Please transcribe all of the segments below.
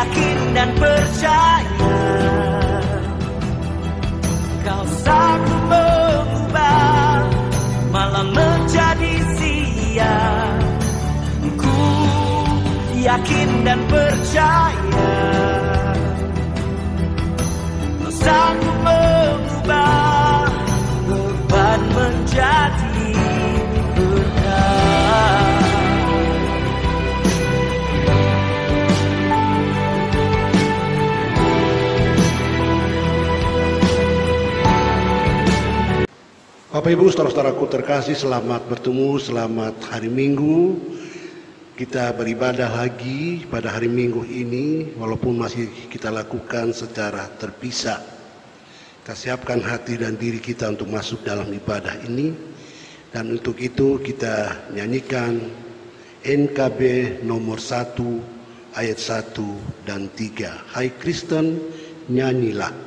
yakin dan percaya Kau sanggup mengubah malam menjadi siang. Ku yakin dan percaya Kau sanggup mengubah beban menjadi berkah. Bapak Ibu, saudara-saudaraku terkasih, selamat bertemu, selamat hari Minggu. Kita beribadah lagi pada hari Minggu ini, walaupun masih kita lakukan secara terpisah. Kita siapkan hati dan diri kita untuk masuk dalam ibadah ini. Dan untuk itu kita nyanyikan NKB nomor 1 ayat 1 dan 3. Hai Kristen, nyanyilah.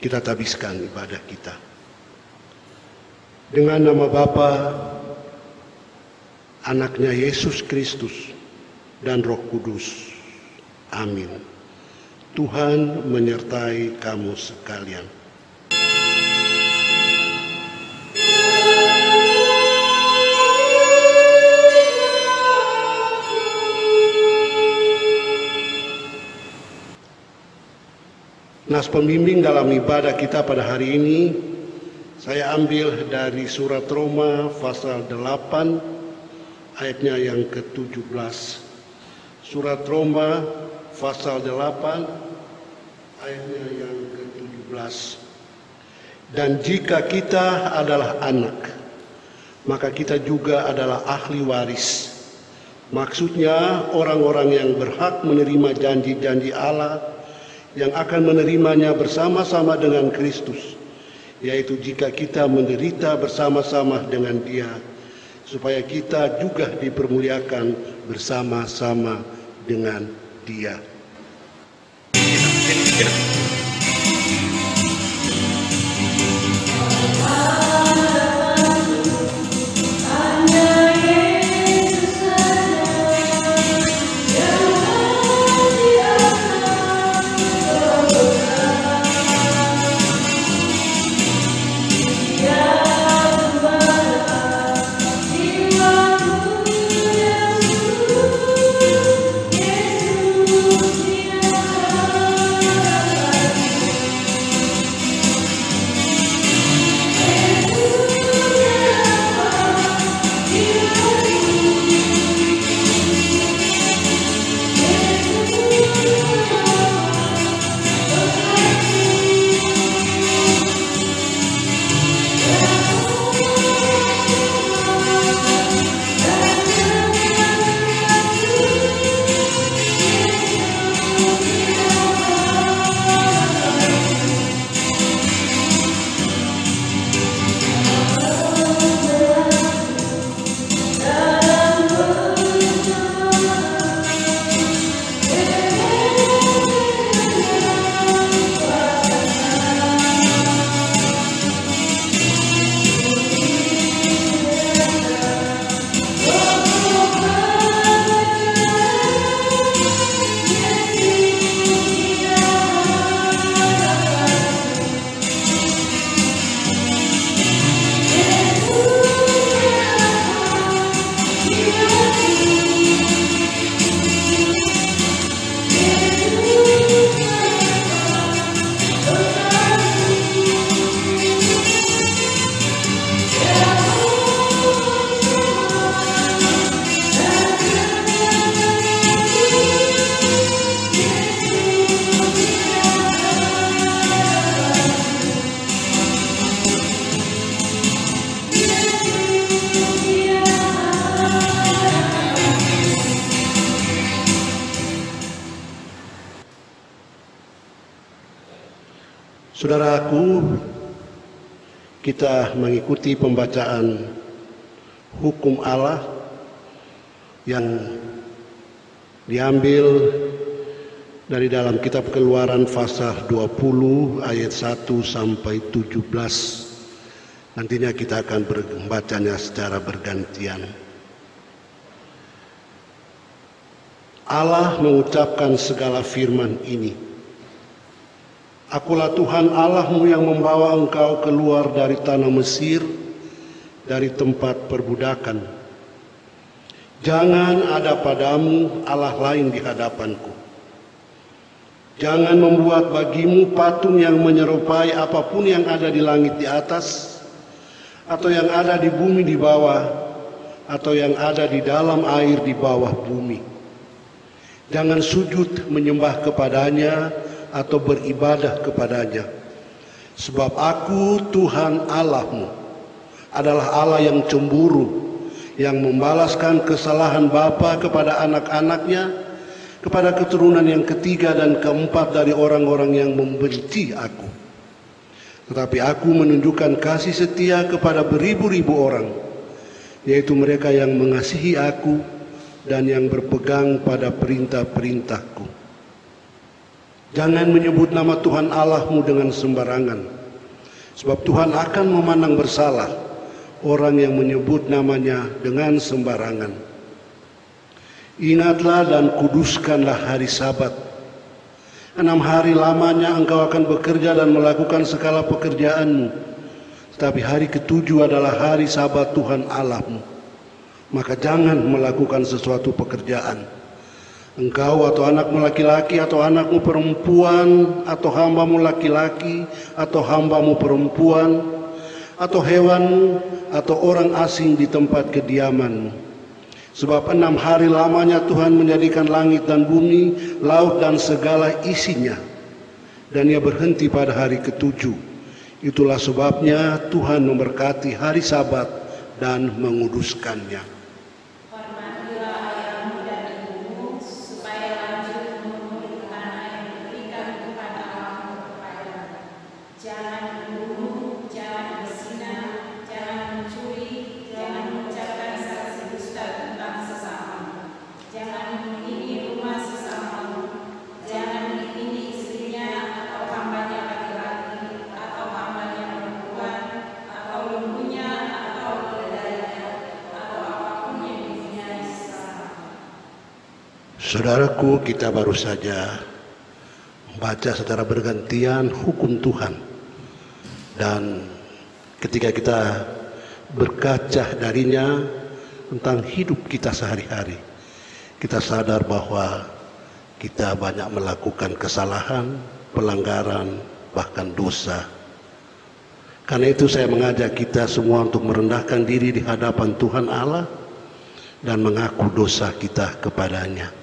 Kita tabiskan ibadah kita. Dengan nama Bapa, Anaknya Yesus Kristus, dan Roh Kudus. Amin. Tuhan menyertai kamu sekalian. Nas pembimbing dalam ibadah kita pada hari ini saya ambil dari surat Roma pasal 8 ayatnya yang ke-17. Surat Roma pasal 8 ayatnya yang ke-17. Dan jika kita adalah anak, maka kita juga adalah ahli waris. Maksudnya orang-orang yang berhak menerima janji-janji Allah yang akan menerimanya bersama-sama dengan Kristus, yaitu jika kita menderita bersama-sama dengan Dia, supaya kita juga dipermuliakan bersama-sama dengan Dia. Saudaraku, kita mengikuti pembacaan hukum Allah yang diambil dari dalam kitab Keluaran pasal 20 ayat 1 sampai 17. Nantinya kita akan membacanya secara bergantian. Allah mengucapkan segala firman ini. Akulah Tuhan Allahmu yang membawa engkau keluar dari tanah Mesir, dari tempat perbudakan. Jangan ada padamu Allah lain di hadapanku. Jangan membuat bagimu patung yang menyerupai apapun yang ada di langit di atas, atau yang ada di bumi di bawah, atau yang ada di dalam air di bawah bumi. Jangan sujud menyembah kepadanya atau beribadah kepadanya. Sebab aku Tuhan Allahmu adalah Allah yang cemburu, yang membalaskan kesalahan bapa kepada anak-anaknya, kepada keturunan yang ketiga dan keempat dari orang-orang yang membenci aku. Tetapi aku menunjukkan kasih setia kepada beribu-ribu orang, yaitu mereka yang mengasihi aku dan yang berpegang pada perintah-perintahku. Jangan menyebut nama Tuhan Allahmu dengan sembarangan, sebab Tuhan akan memandang bersalah orang yang menyebut namanya dengan sembarangan. Ingatlah dan kuduskanlah hari Sabat. 6 hari lamanya engkau akan bekerja dan melakukan segala pekerjaanmu, tetapi hari ke-7 adalah hari Sabat Tuhan Allahmu. Maka jangan melakukan sesuatu pekerjaan. Engkau atau anakmu laki-laki atau anakmu perempuan atau hambamu laki-laki atau hambamu perempuan atau hewanmu atau orang asing di tempat kediamanmu. Sebab 6 hari lamanya Tuhan menjadikan langit dan bumi, laut dan segala isinya, dan Ia berhenti pada hari ke-7. Itulah sebabnya Tuhan memberkati hari Sabat dan menguduskannya. Saudaraku, kita baru saja membaca secara bergantian hukum Tuhan. Dan ketika kita berkaca darinya tentang hidup kita sehari-hari, kita sadar bahwa kita banyak melakukan kesalahan, pelanggaran, bahkan dosa. Karena itu saya mengajak kita semua untuk merendahkan diri di hadapan Tuhan Allah dan mengaku dosa kita kepadanya.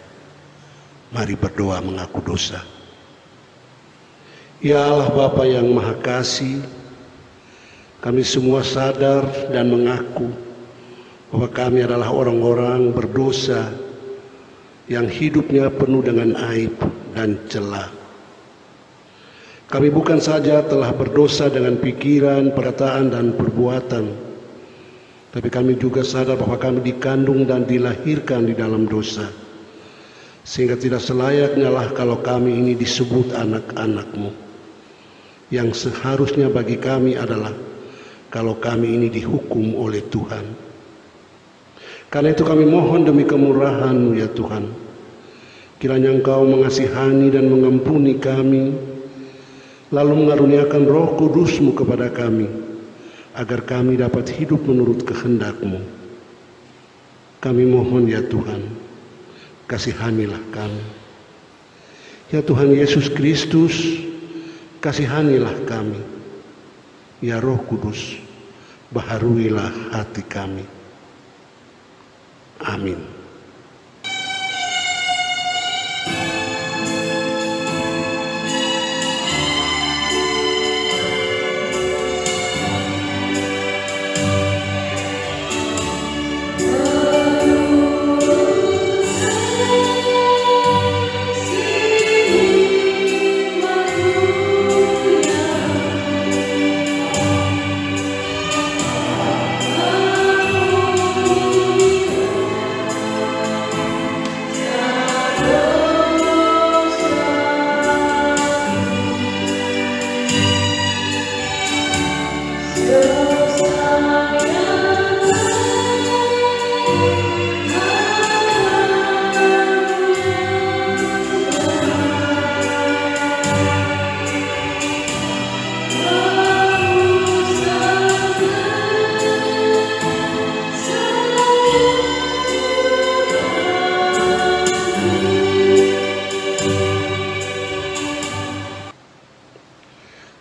Mari berdoa mengaku dosa. Ya Allah Bapa yang Maha Kasih, kami semua sadar dan mengaku bahwa kami adalah orang-orang berdosa yang hidupnya penuh dengan aib dan celah. Kami bukan saja telah berdosa dengan pikiran, perkataan, dan perbuatan, tapi kami juga sadar bahwa kami dikandung dan dilahirkan di dalam dosa. Sehingga tidak selayaknya lah kalau kami ini disebut anak-anak-Mu. Yang seharusnya bagi kami adalah kalau kami ini dihukum oleh Tuhan. Karena itu kami mohon demi kemurahan-Mu ya Tuhan, kiranya Engkau mengasihani dan mengampuni kami, lalu mengaruniakan Roh Kudus-Mu kepada kami, agar kami dapat hidup menurut kehendak-Mu. Kami mohon ya Tuhan, kasihanilah kami. Ya Tuhan Yesus Kristus, kasihanilah kami. Ya Roh Kudus, baharuilah hati kami. Amin. Yeah.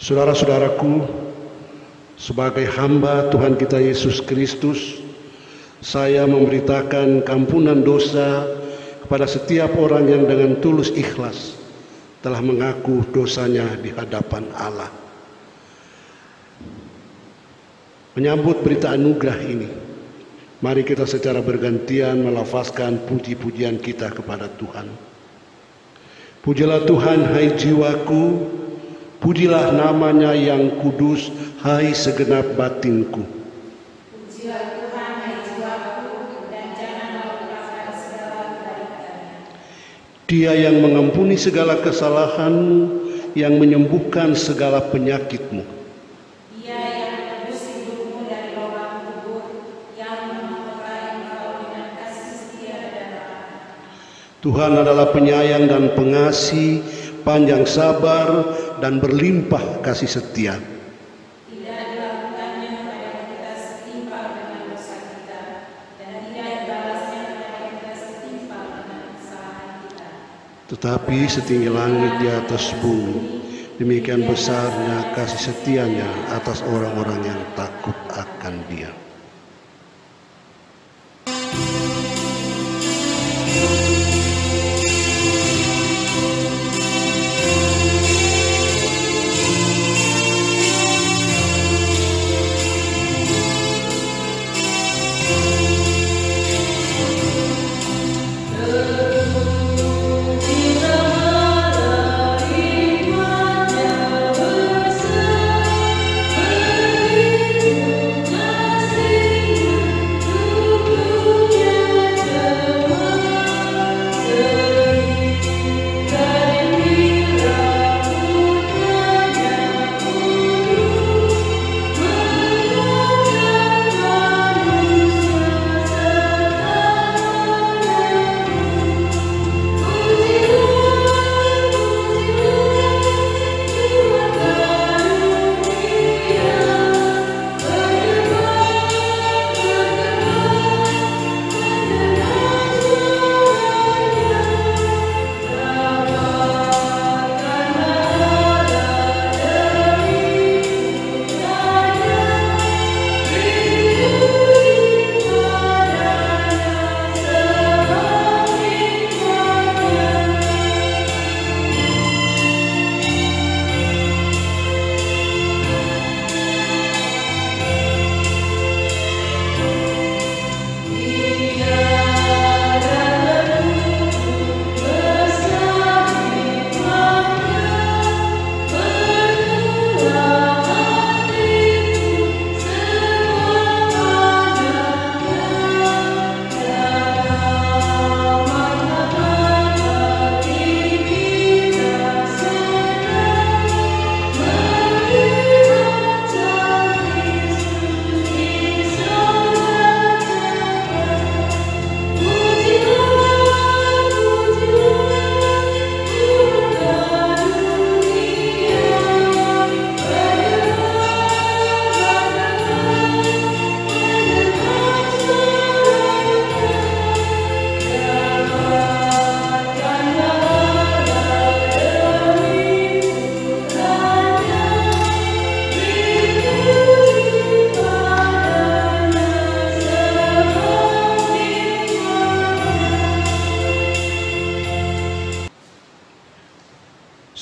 Saudara-saudaraku, sebagai hamba Tuhan kita Yesus Kristus, saya memberitakan kampunan dosa kepada setiap orang yang dengan tulus ikhlas telah mengaku dosanya di hadapan Allah. Menyambut berita anugerah ini, mari kita secara bergantian melafazkan puji-pujian kita kepada Tuhan. Pujilah Tuhan, hai jiwaku, pujilah namanya yang kudus, hai segenap batinku. Pujilah Tuhan, hai jiwaku, dan janganlah lupakan segala kebaikannya. Dia yang mengampuni segala kesalahanmu, yang menyembuhkan segala penyakitmu. Dia yang menebus hidupmu dari lubang kubur, yang memperoleh engkau dengan kasih setia dan rahmat. Tuhan adalah penyayang dan pengasih, panjang sabar, dan berlimpah kasih setia. Tidak dilakukannya kepada kita setimpal dengan dosa kita, dan tidak dibalasnya kepada kita setimpal dengan kesalahan kita. Tetapi setinggi langit di atas bumi, demikian besarnya kasih setianya atas orang-orang yang takut akan Dia.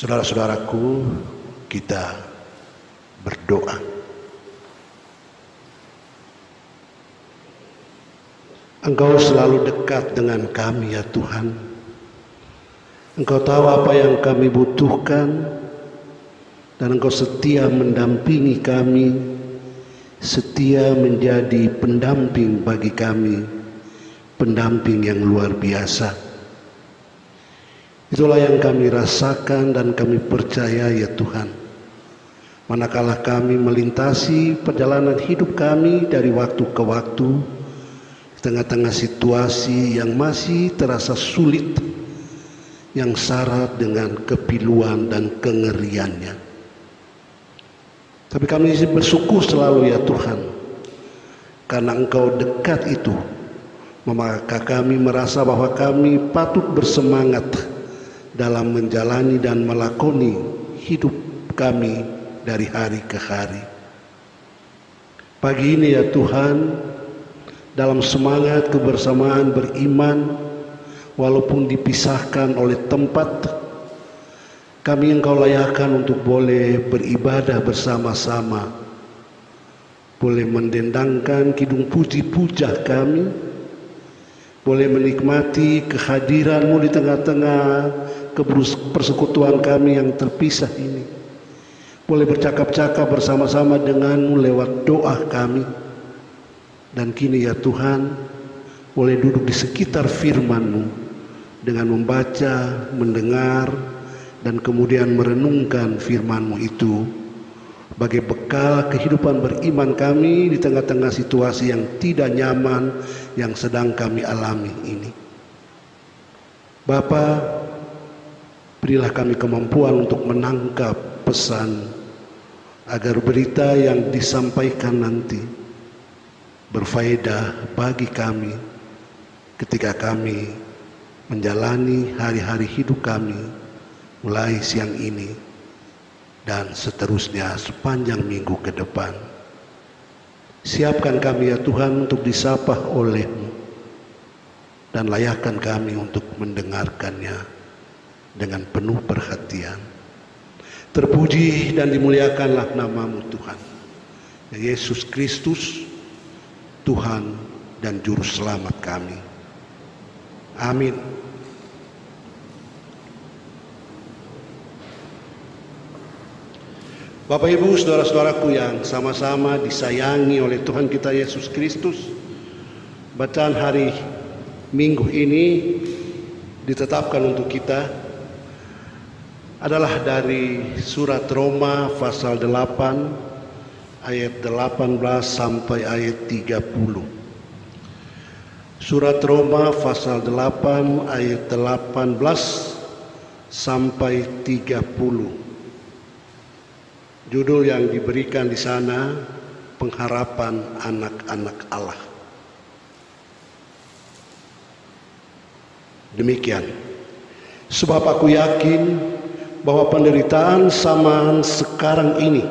Saudara-saudaraku, kita berdoa. Engkau selalu dekat dengan kami ya Tuhan. Engkau tahu apa yang kami butuhkan, dan Engkau setia mendampingi kami, setia menjadi pendamping bagi kami, pendamping yang luar biasa. Itulah yang kami rasakan dan kami percaya ya Tuhan. Manakala kami melintasi perjalanan hidup kami dari waktu ke waktu, di tengah-tengah situasi yang masih terasa sulit, yang syarat dengan kepiluan dan kengeriannya. Tapi kami bersyukur selalu ya Tuhan, karena Engkau dekat itu, maka kami merasa bahwa kami patut bersemangat dalam menjalani dan melakoni hidup kami dari hari ke hari. Pagi ini ya Tuhan, dalam semangat kebersamaan beriman, walaupun dipisahkan oleh tempat, kami Engkau layakan untuk boleh beribadah bersama-sama, boleh mendendangkan kidung puji-puja kami, boleh menikmati kehadiran-Mu di tengah-tengah persekutuan kami yang terpisah ini, boleh bercakap-cakap bersama-sama dengan-Mu lewat doa kami. Dan kini ya Tuhan, boleh duduk di sekitar firman-Mu dengan membaca, mendengar, dan kemudian merenungkan firman-Mu itu sebagai bekal kehidupan beriman kami di tengah-tengah situasi yang tidak nyaman yang sedang kami alami ini. Bapa, berilah kami kemampuan untuk menangkap pesan agar berita yang disampaikan nanti berfaedah bagi kami ketika kami menjalani hari-hari hidup kami mulai siang ini dan seterusnya sepanjang minggu ke depan. Siapkan kami ya Tuhan untuk disapa oleh-Mu dan layakkan kami untuk mendengarkannya dengan penuh perhatian. Terpuji dan dimuliakanlah nama-Mu Tuhan, Yesus Kristus, Tuhan dan Juru Selamat kami. Amin. Bapak Ibu, saudara-saudaraku yang sama-sama disayangi oleh Tuhan kita Yesus Kristus, bacaan hari Minggu ini ditetapkan untuk kita adalah dari surat Roma pasal 8 ayat 18 sampai ayat 30. Surat Roma pasal 8 ayat 18 sampai 30. Judul yang diberikan di sana, pengharapan anak-anak Allah. Demikian. Sebab aku yakin bahwa penderitaan zaman sekarang ini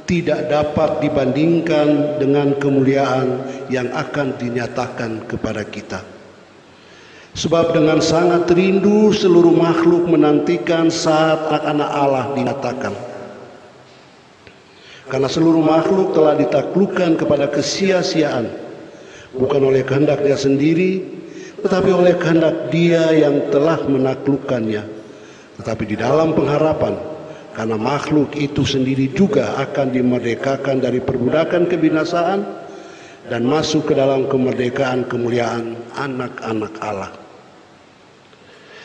tidak dapat dibandingkan dengan kemuliaan yang akan dinyatakan kepada kita. Sebab dengan sangat rindu seluruh makhluk menantikan saat anak-anak Allah dinyatakan. Karena seluruh makhluk telah ditaklukkan kepada kesia-siaan, bukan oleh kehendak dia sendiri, tetapi oleh kehendak Dia yang telah menaklukkannya. Tetapi di dalam pengharapan, karena makhluk itu sendiri juga akan dimerdekakan dari perbudakan kebinasaan dan masuk ke dalam kemerdekaan kemuliaan anak-anak Allah.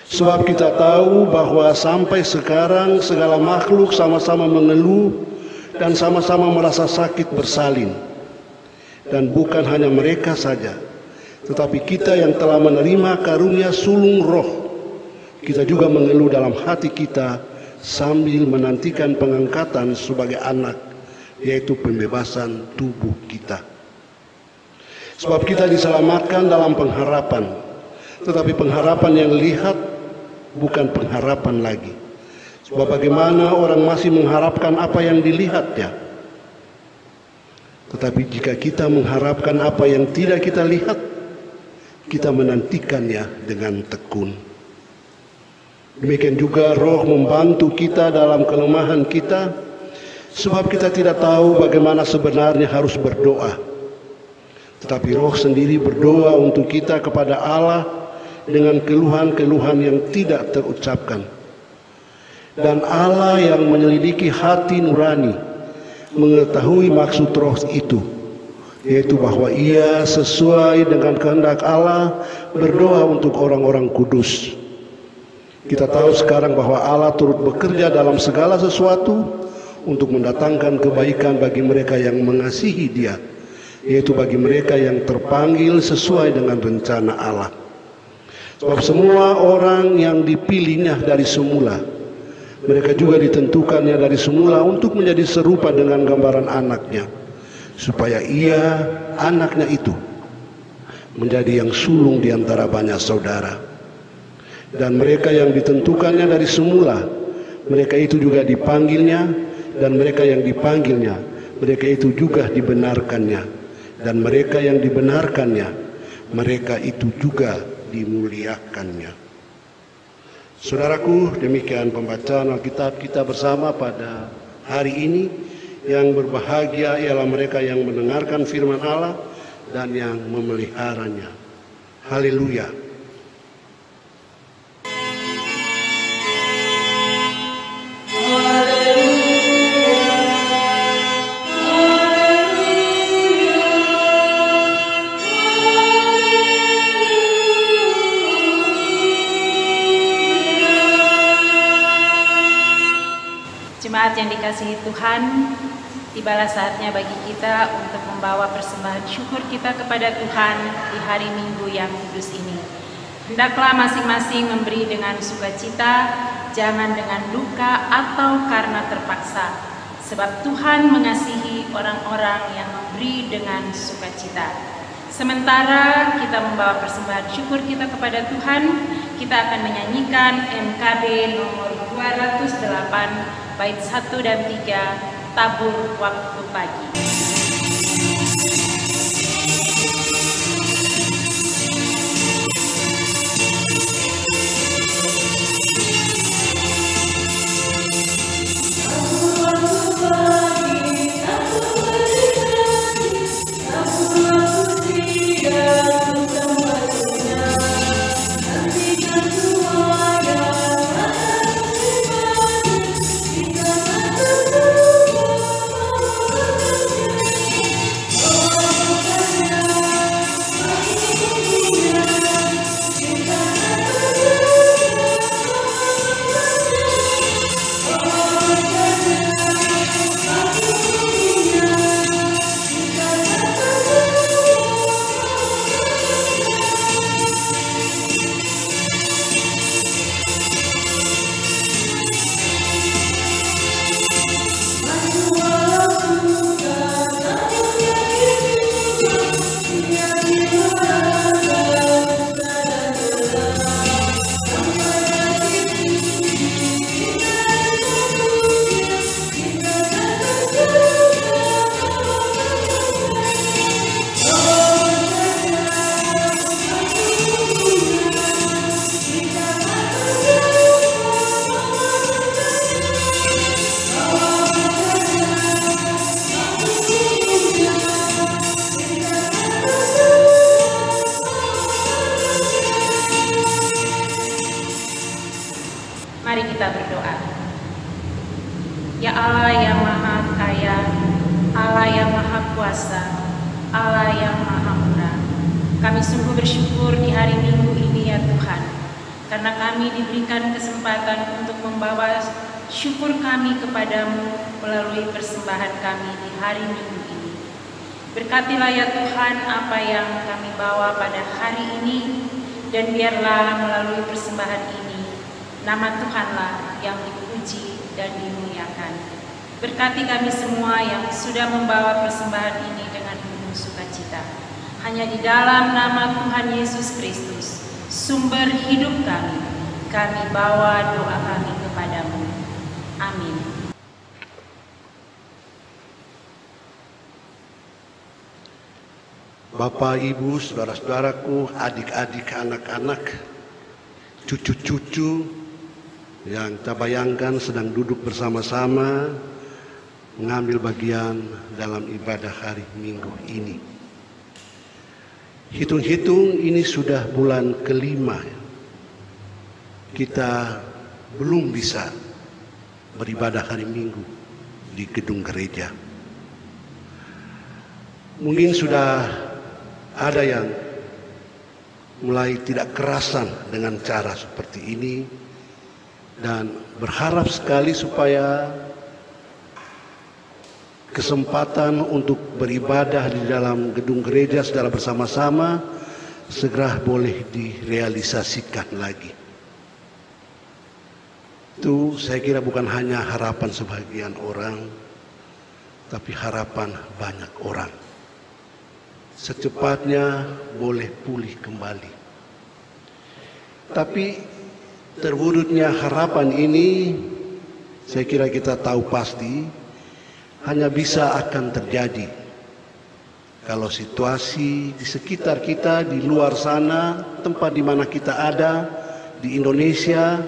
Sebab kita tahu bahwa sampai sekarang segala makhluk sama-sama mengeluh dan sama-sama merasa sakit bersalin. Dan bukan hanya mereka saja, tetapi kita yang telah menerima karunia sulung roh, kita juga mengeluh dalam hati kita sambil menantikan pengangkatan sebagai anak, yaitu pembebasan tubuh kita. Sebab kita diselamatkan dalam pengharapan, tetapi pengharapan yang lihat bukan pengharapan lagi. Sebab bagaimana orang masih mengharapkan apa yang dilihatnya. Tetapi jika kita mengharapkan apa yang tidak kita lihat, kita menantikannya dengan tekun. Demikian juga Roh membantu kita dalam kelemahan kita, sebab kita tidak tahu bagaimana sebenarnya harus berdoa. Tetapi Roh sendiri berdoa untuk kita kepada Allah dengan keluhan-keluhan yang tidak terucapkan. Dan Allah yang menyelidiki hati nurani mengetahui maksud Roh itu, yaitu bahwa Ia sesuai dengan kehendak Allah berdoa untuk orang-orang kudus. Kita tahu sekarang bahwa Allah turut bekerja dalam segala sesuatu untuk mendatangkan kebaikan bagi mereka yang mengasihi Dia, yaitu bagi mereka yang terpanggil sesuai dengan rencana Allah. Sebab semua orang yang dipilihnya dari semula, mereka juga ditentukannya dari semula untuk menjadi serupa dengan gambaran anaknya, supaya Ia, anaknya itu, menjadi yang sulung di antara banyak saudara. Dan mereka yang ditentukannya dari semula, mereka itu juga dipanggilnya, dan mereka yang dipanggilnya, mereka itu juga dibenarkannya, dan mereka yang dibenarkannya, mereka itu juga dimuliakannya. Saudaraku, demikian pembacaan Alkitab kita bersama pada hari ini. Yang berbahagia ialah mereka yang mendengarkan firman Allah dan yang memeliharanya. Haleluya. Jemaat yang dikasihi Tuhan, tibalah saatnya bagi kita untuk membawa persembahan syukur kita kepada Tuhan di hari Minggu yang kudus ini. Hendaklah masing-masing memberi dengan sukacita, jangan dengan duka atau karena terpaksa, sebab Tuhan mengasihi orang-orang yang memberi dengan sukacita. Sementara kita membawa persembahan syukur kita kepada Tuhan, kita akan menyanyikan MKB nomor 208 bait 1 dan 3, tabur waktu pagi. Mari kita berdoa. Ya Allah yang Maha Kaya, Allah yang Maha Kuasa, Allah yang Maha Murah, kami sungguh bersyukur di hari Minggu ini ya Tuhan, karena kami diberikan kesempatan untuk membawa syukur kami kepadamu melalui persembahan kami di hari Minggu ini. Berkatilah ya Tuhan apa yang kami bawa pada hari ini, dan biarlah melalui persembahan ini nama Tuhanlah yang dipuji dan dimuliakan. Berkati kami semua yang sudah membawa persembahan ini dengan penuh sukacita. Hanya di dalam nama Tuhan Yesus Kristus, sumber hidup kami bawa doa kami kepadamu. Amin. Bapak, Ibu, saudara-saudaraku, adik-adik, anak-anak, cucu-cucu yang kita bayangkan sedang duduk bersama-sama mengambil bagian dalam ibadah hari Minggu ini. Hitung-hitung ini sudah bulan kelima kita belum bisa beribadah hari Minggu di gedung gereja. Mungkin sudah ada yang mulai tidak kerasan dengan cara seperti ini, dan berharap sekali supaya kesempatan untuk beribadah di dalam gedung gereja secara bersama-sama segera boleh direalisasikan lagi. Itu saya kira bukan hanya harapan sebagian orang, tapi harapan banyak orang. Secepatnya boleh pulih kembali. Tapi terwujudnya harapan ini saya kira kita tahu pasti hanya bisa akan terjadi kalau situasi di sekitar kita, di luar sana, tempat di mana kita ada, di Indonesia,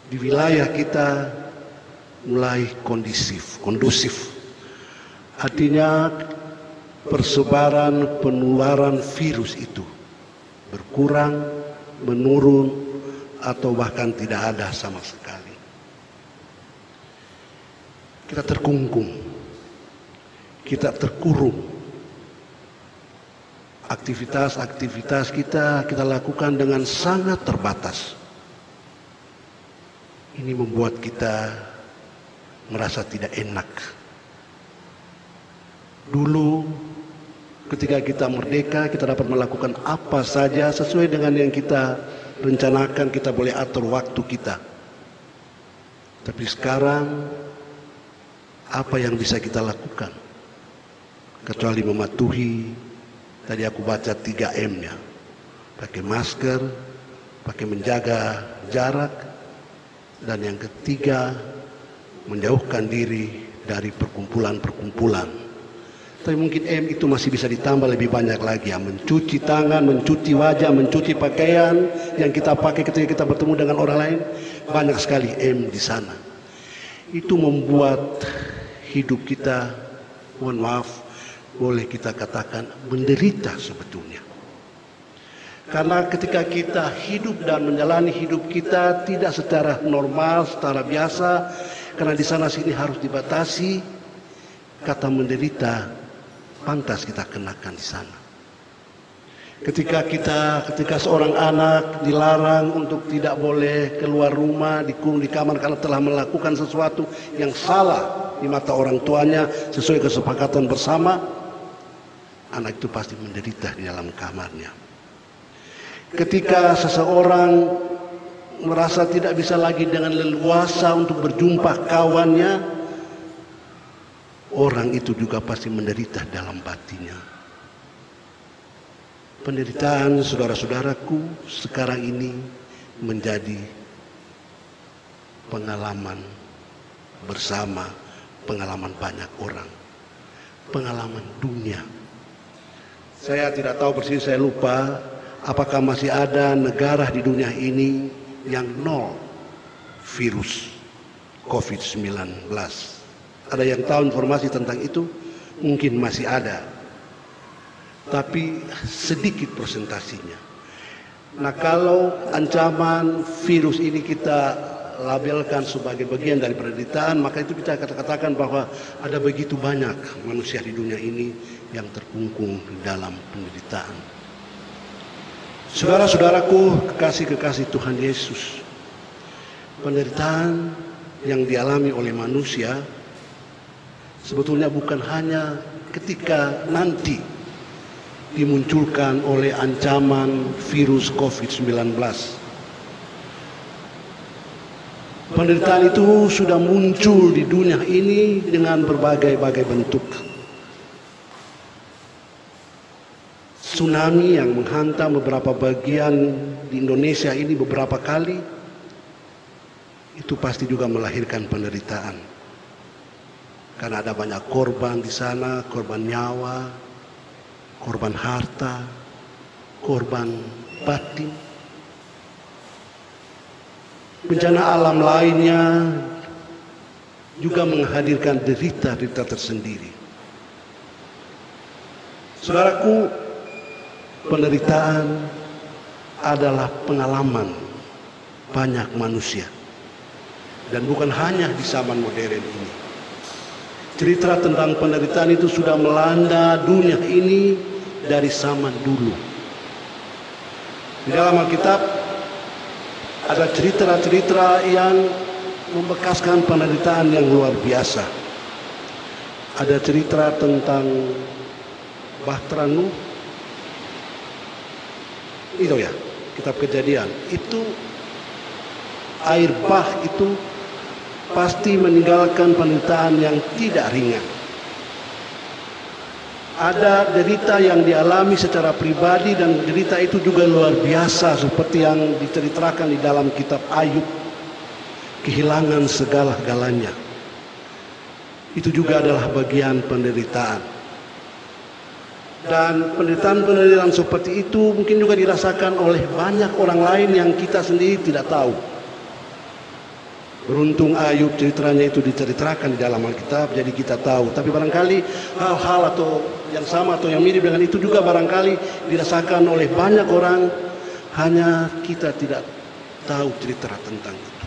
di wilayah kita mulai kondusif. Artinya persebaran penularan virus itu berkurang, menurun, atau bahkan tidak ada sama sekali. Kita terkungkung, kita terkurung. Aktivitas kita lakukan dengan sangat terbatas. Ini membuat kita merasa tidak enak. Dulu ketika kita merdeka, kita dapat melakukan apa saja sesuai dengan yang kita rencanakan, kita boleh atur waktu kita. Tapi sekarang apa yang bisa kita lakukan? Kecuali mematuhi, tadi aku baca 3M-nya. Pakai masker, pakai menjaga jarak, dan yang ketiga, menjauhkan diri dari perkumpulan-perkumpulan. Tapi mungkin M itu masih bisa ditambah lebih banyak lagi ya. Mencuci tangan, mencuci wajah, mencuci pakaian yang kita pakai ketika kita bertemu dengan orang lain. Banyak sekali M di sana. Itu membuat hidup kita, mohon maaf, boleh kita katakan menderita sebetulnya. Karena ketika kita hidup dan menjalani hidup kita tidak secara normal, secara biasa, karena di sana sini harus dibatasi, kata menderita pantas kita kenakan di sana. Ketika seorang anak dilarang untuk tidak boleh keluar rumah, dikurung di kamar karena telah melakukan sesuatu yang salah di mata orang tuanya sesuai kesepakatan bersama, anak itu pasti menderita di dalam kamarnya. Ketika seseorang merasa tidak bisa lagi dengan leluasa untuk berjumpa kawannya, orang itu juga pasti menderita dalam batinnya. Penderitaan saudara-saudaraku sekarang ini menjadi pengalaman bersama, pengalaman banyak orang, pengalaman dunia. Saya tidak tahu persis, saya lupa apakah masih ada negara di dunia ini yang nol virus COVID-19. Ada yang tahu informasi tentang itu? Mungkin masih ada, tapi sedikit persentasinya. Nah, kalau ancaman virus ini kita labelkan sebagai bagian dari penderitaan, maka itu kita katakan bahwa ada begitu banyak manusia di dunia ini yang terkungkung di dalam penderitaan. Saudara-saudaraku, kekasih-kekasih Tuhan Yesus, penderitaan yang dialami oleh manusia sebetulnya bukan hanya ketika nanti dimunculkan oleh ancaman virus COVID-19. Penderitaan itu sudah muncul di dunia ini dengan berbagai-bagai bentuk. Tsunami yang menghantam beberapa bagian di Indonesia ini beberapa kali, itu pasti juga melahirkan penderitaan. Karena ada banyak korban di sana, korban nyawa, korban harta, korban batin. Bencana alam lainnya juga menghadirkan derita-derita tersendiri. Saudaraku, penderitaan adalah pengalaman banyak manusia. Dan bukan hanya di zaman modern ini. Cerita tentang penderitaan itu sudah melanda dunia ini dari zaman dulu. Di dalam Alkitab ada cerita-cerita yang membekaskan penderitaan yang luar biasa. Ada cerita tentang Bahtera Nuh. Itu ya, kitab Kejadian. Itu air bah itu pasti meninggalkan penderitaan yang tidak ringan. Ada derita yang dialami secara pribadi dan derita itu juga luar biasa seperti yang diceritakan di dalam kitab Ayub. Kehilangan segala-galanya. itu juga adalah bagian penderitaan. Dan penderitaan-penderitaan seperti itu mungkin juga dirasakan oleh banyak orang lain yang kita sendiri tidak tahu. Beruntung Ayub ceritanya itu diceritakan di dalam Alkitab, jadi kita tahu. Tapi barangkali hal-hal atau yang sama atau yang mirip dengan itu juga barangkali dirasakan oleh banyak orang, hanya kita tidak tahu cerita tentang itu.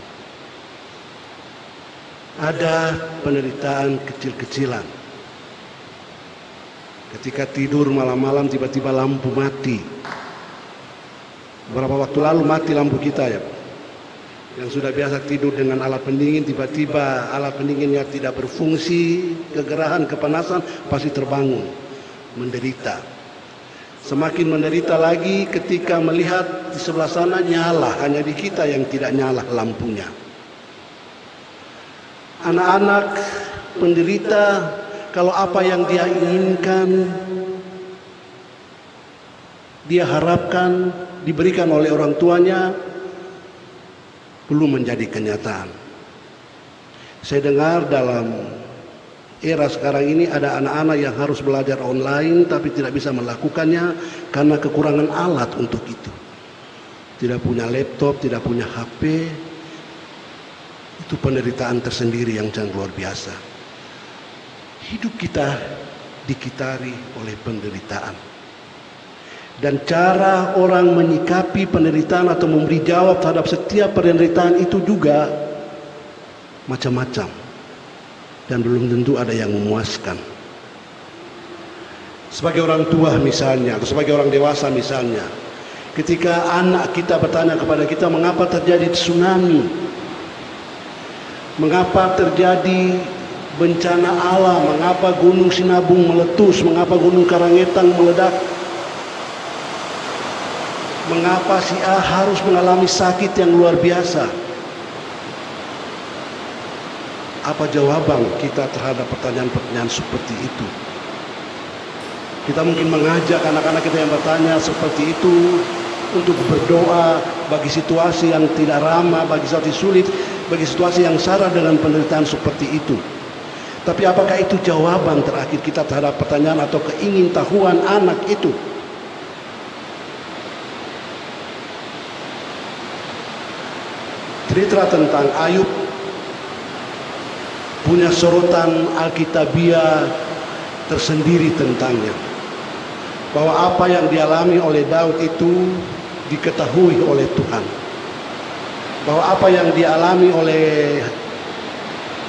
Ada penderitaan kecil-kecilan. Ketika tidur malam-malam tiba-tiba lampu mati. Beberapa waktu lalu mati lampu kita ya. Yang sudah biasa tidur dengan alat pendingin, tiba-tiba alat pendinginnya tidak berfungsi, kegerahan, kepanasan, pasti terbangun, menderita. Semakin menderita lagi ketika melihat di sebelah sana nyala, hanya di kita yang tidak nyala lampunya. Anak-anak penderita, kalau apa yang dia inginkan, dia harapkan diberikan oleh orang tuanya, belum menjadi kenyataan. Saya dengar dalam era sekarang ini ada anak-anak yang harus belajar online tapi tidak bisa melakukannya karena kekurangan alat untuk itu. Tidak punya laptop, tidak punya HP. Itu penderitaan tersendiri yang sangat luar biasa. Hidup kita dikitari oleh penderitaan. Dan cara orang menyikapi penderitaan atau memberi jawab terhadap setiap penderitaan itu juga macam-macam. Dan belum tentu ada yang memuaskan. Sebagai orang tua misalnya, atau sebagai orang dewasa misalnya, ketika anak kita bertanya kepada kita, mengapa terjadi tsunami? Mengapa terjadi bencana alam? Mengapa gunung Sinabung meletus? Mengapa gunung Karangetang meledak? Mengapa si A harus mengalami sakit yang luar biasa? Apa jawaban kita terhadap pertanyaan-pertanyaan seperti itu? Kita mungkin mengajak anak-anak kita yang bertanya seperti itu untuk berdoa bagi situasi yang tidak ramah, bagi situasi sulit, bagi situasi yang syarat dengan penderitaan seperti itu. Tapi apakah itu jawaban terakhir kita terhadap pertanyaan atau keingintahuan anak itu? Cerita tentang Ayub punya sorotan alkitabiah tersendiri tentangnya. Bahwa apa yang dialami oleh Daud itu diketahui oleh Tuhan. Bahwa apa yang dialami oleh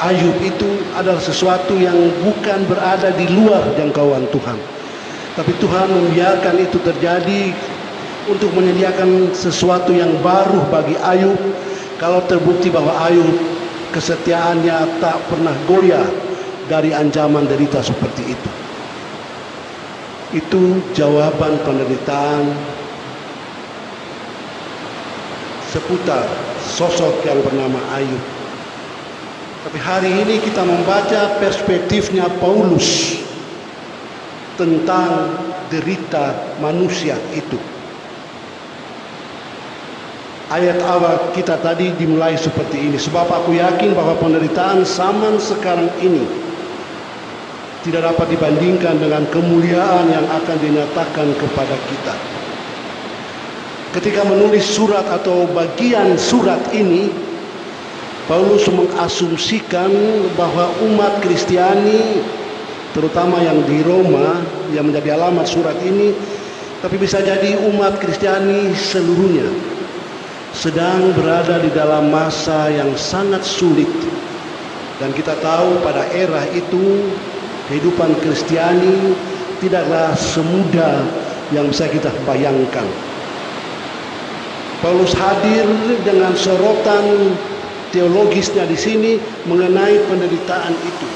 Ayub itu adalah sesuatu yang bukan berada di luar jangkauan Tuhan. Tapi Tuhan membiarkan itu terjadi untuk menyediakan sesuatu yang baru bagi Ayub. Kalau terbukti bahwa Ayub kesetiaannya tak pernah goyah dari ancaman derita seperti itu. Itu jawaban penderitaan seputar sosok yang bernama Ayub. Tapi hari ini kita membaca perspektifnya Paulus tentang derita manusia itu. Ayat awal kita tadi dimulai seperti ini. Sebab aku yakin bahwa penderitaan zaman sekarang ini tidak dapat dibandingkan dengan kemuliaan yang akan dinyatakan kepada kita. Ketika menulis surat atau bagian surat ini, Paulus mengasumsikan bahwa umat Kristiani, terutama yang di Roma, yang menjadi alamat surat ini, tapi bisa jadi umat Kristiani seluruhnya, sedang berada di dalam masa yang sangat sulit. Dan kita tahu pada era itu kehidupan Kristiani tidaklah semudah yang bisa kita bayangkan. Paulus hadir dengan sorotan teologisnya di sini mengenai penderitaan itu.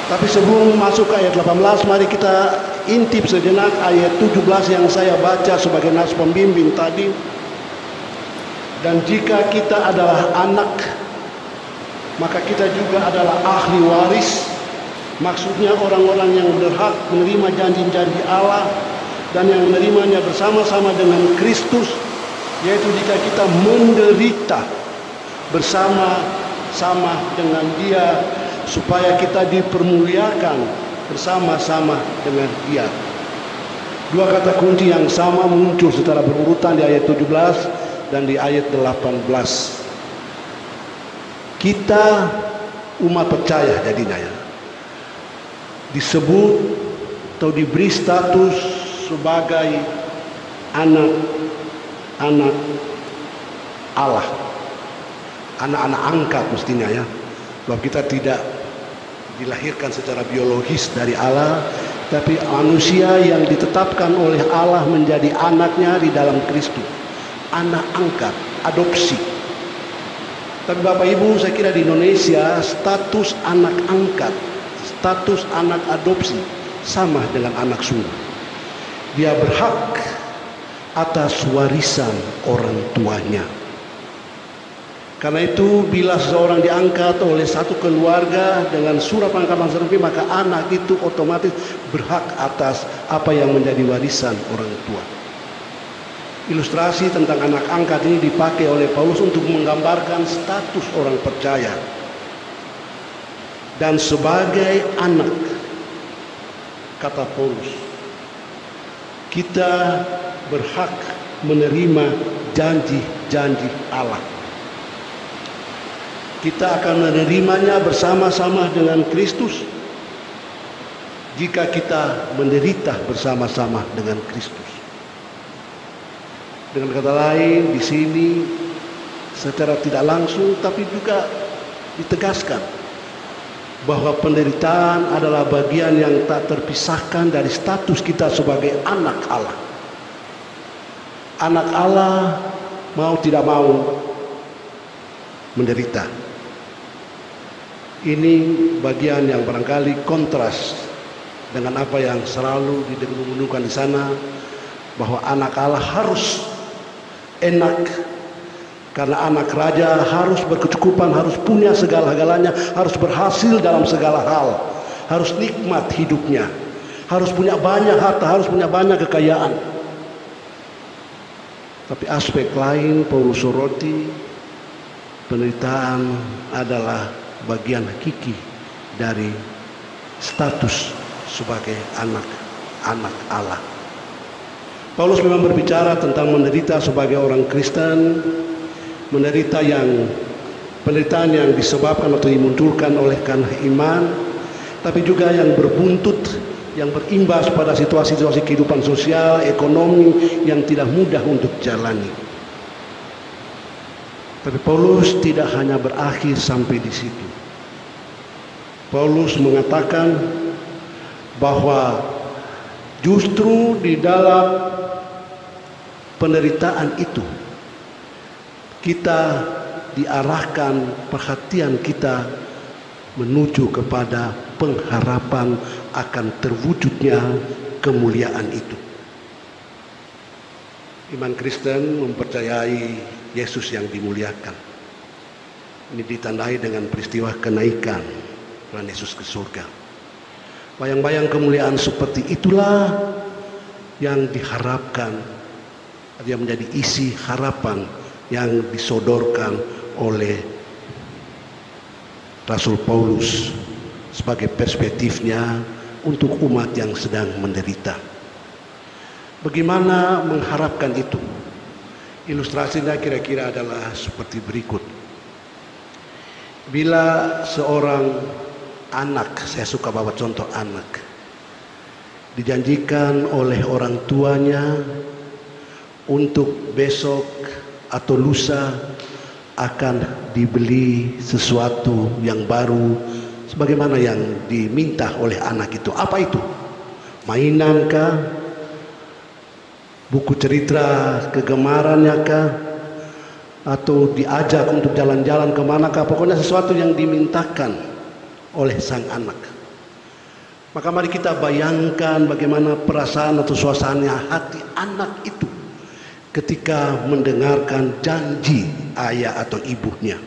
Tapi sebelum masuk ke ayat 18, mari kita intip sejenak ayat 17 yang saya baca sebagai nas pembimbing tadi. Dan jika kita adalah anak, maka kita juga adalah ahli waris. Maksudnya orang-orang yang berhak menerima janji-janji Allah dan yang menerimanya bersama-sama dengan Kristus, yaitu jika kita menderita bersama sama dengan Dia, supaya kita dipermuliakan bersama-sama dengan Dia. Dua kata kunci yang sama muncul secara berurutan di ayat 17 dan di ayat 18. Kita umat percaya jadinya ya, disebut atau diberi status sebagai anak-anak Allah, anak-anak angkat mestinya ya, sebab kita tidak dilahirkan secara biologis dari Allah, tapi manusia yang ditetapkan oleh Allah menjadi anaknya di dalam Kristus, anak angkat, adopsi. Tapi Bapak Ibu, saya kira di Indonesia status anak angkat, status anak adopsi sama dengan anak sulung. Dia berhak atas warisan orang tuanya. Karena itu bila seseorang diangkat oleh satu keluarga dengan surat pengangkatan resmi, maka anak itu otomatis berhak atas apa yang menjadi warisan orang tua. Ilustrasi tentang anak angkat ini dipakai oleh Paulus untuk menggambarkan status orang percaya. Dan sebagai anak, kata Paulus, kita berhak menerima janji-janji Allah. Kita akan menerimanya bersama-sama dengan Kristus jika kita menderita bersama-sama dengan Kristus. Dengan kata lain, di sini secara tidak langsung tapi juga ditegaskan bahwa penderitaan adalah bagian yang tak terpisahkan dari status kita sebagai anak Allah. Anak Allah mau tidak mau menderita. Ini bagian yang barangkali kontras dengan apa yang selalu didengung-dengungkan di sana, bahwa anak Allah harus enak karena anak raja harus berkecukupan, harus punya segala-galanya, harus berhasil dalam segala hal, harus nikmat hidupnya, harus punya banyak harta, harus punya banyak kekayaan. Tapi aspek lain Paulus soroti, penderitaan adalah bagian hakiki dari status sebagai anak Allah. Paulus memang berbicara tentang menderita sebagai orang Kristen, penderitaan yang disebabkan atau dimunculkan oleh karena iman, tapi juga yang berbuntut, yang berimbas pada situasi-situasi kehidupan sosial, ekonomi yang tidak mudah untuk jalani. Tapi Paulus tidak hanya berakhir sampai di situ. Paulus mengatakan bahwa justru di dalam penderitaan itu kita diarahkan perhatian kita menuju kepada pengharapan akan terwujudnya kemuliaan itu. Iman Kristen mempercayai Yesus yang dimuliakan. Ini ditandai dengan peristiwa kenaikan Tuhan Yesus ke surga. Bayang-bayang kemuliaan seperti itulah yang diharapkan, yang menjadi isi harapan yang disodorkan oleh Rasul Paulus sebagai perspektifnya untuk umat yang sedang menderita. Bagaimana mengharapkan itu? Ilustrasinya kira-kira adalah seperti berikut. Bila seorang anak, saya suka bawa contoh anak, dijanjikan oleh orang tuanya untuk besok atau lusa akan dibeli sesuatu yang baru sebagaimana yang diminta oleh anak itu. Apa itu? Mainan kah? Buku cerita kegemarannya kah? Atau diajak untuk jalan-jalan kemanakah? Pokoknya sesuatu yang dimintakan oleh sang anak. Maka mari kita bayangkan bagaimana perasaan atau suasana hati anak itu ketika mendengarkan janji ayah atau ibunya.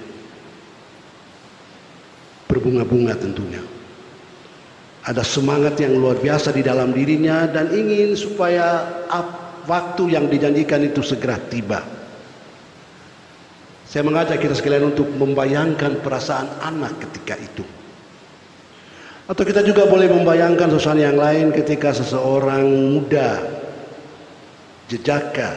Berbunga-bunga tentunya. Ada semangat yang luar biasa di dalam dirinya dan ingin supaya waktu yang dijanjikan itu segera tiba. Saya mengajak kita sekalian untuk membayangkan perasaan anak ketika itu. Atau kita juga boleh membayangkan suasana yang lain ketika seseorang muda, jejaka,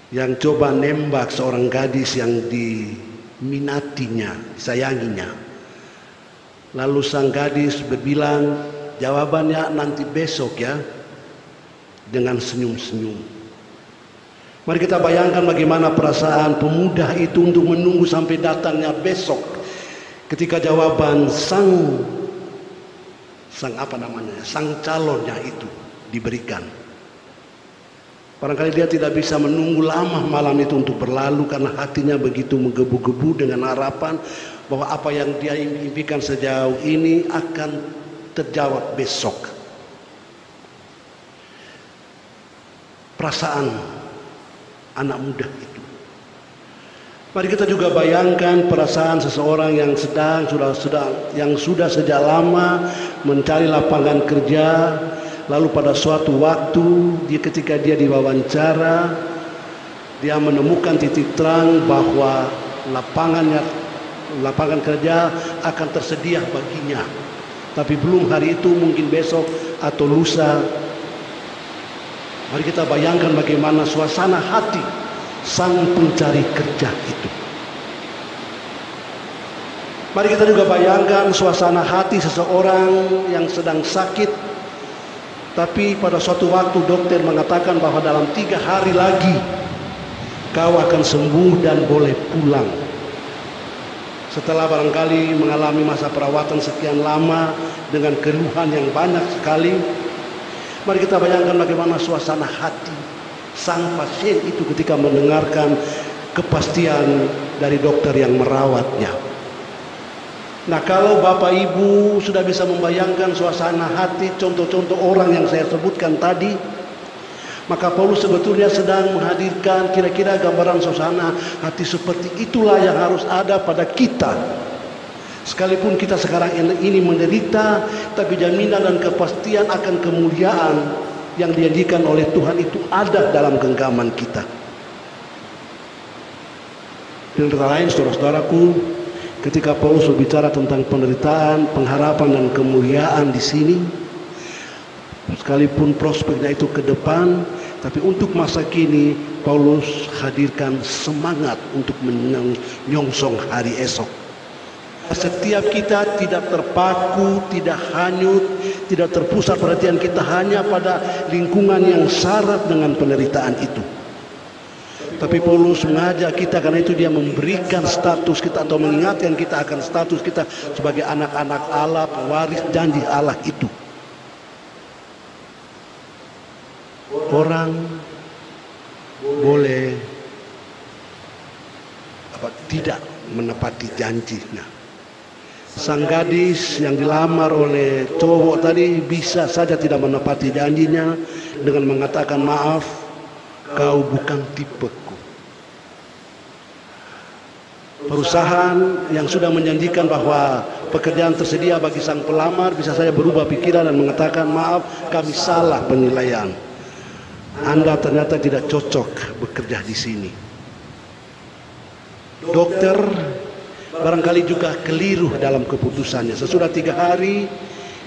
yang coba nembak seorang gadis yang diminatinya, disayanginya. Lalu sang gadis berbilang, jawabannya nanti besok ya, dengan senyum-senyum. Mari kita bayangkan bagaimana perasaan pemuda itu untuk menunggu sampai datangnya besok, ketika jawaban sang calonnya itu diberikan. Barangkali dia tidak bisa menunggu lama malam itu untuk berlalu karena hatinya begitu menggebu-gebu dengan harapan bahwa apa yang dia impikan sejauh ini akan terjawab besok. Perasaan anak muda itu. Mari kita juga bayangkan perasaan seseorang yang sudah sejak lama mencari lapangan kerja, lalu pada suatu waktu ketika dia diwawancara, dia menemukan titik terang bahwa lapangan kerja akan tersedia baginya. Tapi belum hari itu, mungkin besok atau lusa. Mari kita bayangkan bagaimana suasana hati sang pencari kerja itu. Mari kita juga bayangkan suasana hati seseorang yang sedang sakit, tapi pada suatu waktu dokter mengatakan bahwa dalam 3 hari lagi kau akan sembuh dan boleh pulang. Setelah barangkali mengalami masa perawatan sekian lama dengan keluhan yang banyak sekali, mari kita bayangkan bagaimana suasana hati sang pasien itu ketika mendengarkan kepastian dari dokter yang merawatnya. Nah, kalau Bapak Ibu sudah bisa membayangkan suasana hati contoh-contoh orang yang saya sebutkan tadi, maka Paulus sebetulnya sedang menghadirkan kira-kira gambaran suasana hati seperti itulah yang harus ada pada kita. Sekalipun kita sekarang ini menderita, tapi jaminan dan kepastian akan kemuliaan yang dijanjikan oleh Tuhan itu ada dalam genggaman kita. Dengan kata lain, saudara-saudaraku, ketika Paulus berbicara tentang penderitaan, pengharapan dan kemuliaan di sini, sekalipun prospeknya itu ke depan, tapi untuk masa kini Paulus hadirkan semangat untuk menyongsong hari esok. Setiap kita tidak terpaku, tidak hanyut, tidak terpusat perhatian kita hanya pada lingkungan yang syarat dengan penderitaan itu. Tapi Paulus mengajak kita, karena itu dia memberikan status kita atau mengingatkan kita akan status kita sebagai anak-anak Allah, pewaris janji Allah itu. Orang boleh tidak menepati janjinya. Sang gadis yang dilamar oleh cowok tadi bisa saja tidak menepati janjinya dengan mengatakan, maaf, kau bukan tipeku. Perusahaan yang sudah menjanjikan bahwa pekerjaan tersedia bagi sang pelamar bisa saja berubah pikiran dan mengatakan, maaf, kami salah penilaian. Anda ternyata tidak cocok bekerja di sini. Dokter barangkali juga keliru dalam keputusannya. Sesudah 3 hari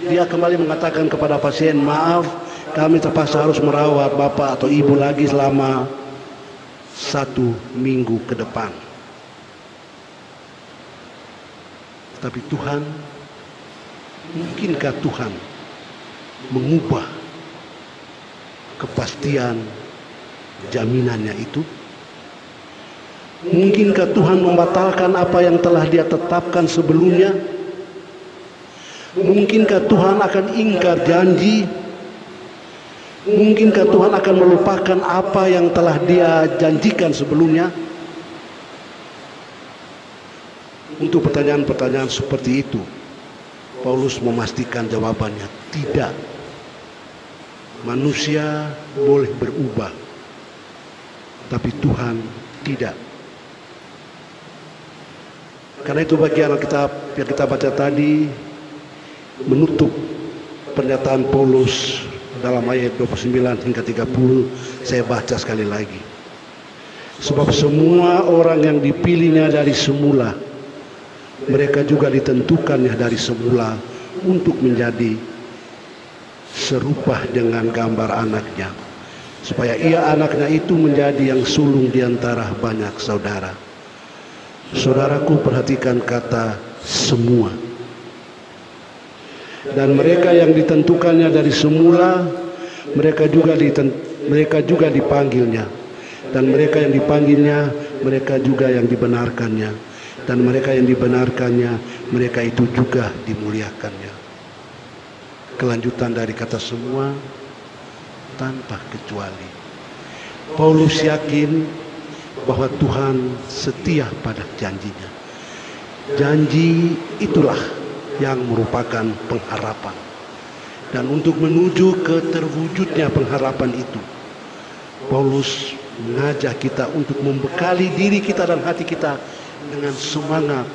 dia kembali mengatakan kepada pasien, maaf, kami terpaksa harus merawat bapak atau ibu lagi selama 1 minggu ke depan. Tapi Tuhan, mungkinkah Tuhan mengubah kepastian jaminannya itu? Mungkinkah Tuhan membatalkan apa yang telah Dia tetapkan sebelumnya? Mungkinkah Tuhan akan ingkar janji? Mungkinkah Tuhan akan melupakan apa yang telah Dia janjikan sebelumnya? Untuk pertanyaan-pertanyaan seperti itu, Paulus memastikan jawabannya tidak. Manusia boleh berubah, tapi Tuhan tidak. Karena itu bagian Alkitab yang kita baca tadi menutup pernyataan Paulus dalam ayat 29 hingga 30. Saya baca sekali lagi. Sebab semua orang yang dipilihnya dari semula, mereka juga ditentukannya dari semula untuk menjadi serupa dengan gambar anaknya, supaya ia anaknya itu menjadi yang sulung di antara banyak saudara. Saudaraku, perhatikan kata semua. Dan mereka yang ditentukannya dari semula, mereka juga dipanggilnya. Dan mereka yang dipanggilnya, mereka juga yang dibenarkannya. Dan mereka yang dibenarkannya, mereka itu juga dimuliakannya. Kelanjutan dari kata semua, tanpa kecuali. Paulus yakin bahwa Tuhan setia pada janjinya. Janji itulah yang merupakan pengharapan. Dan untuk menuju ke terwujudnya pengharapan itu, Paulus mengajak kita untuk membekali diri kita dan hati kita dengan semangat,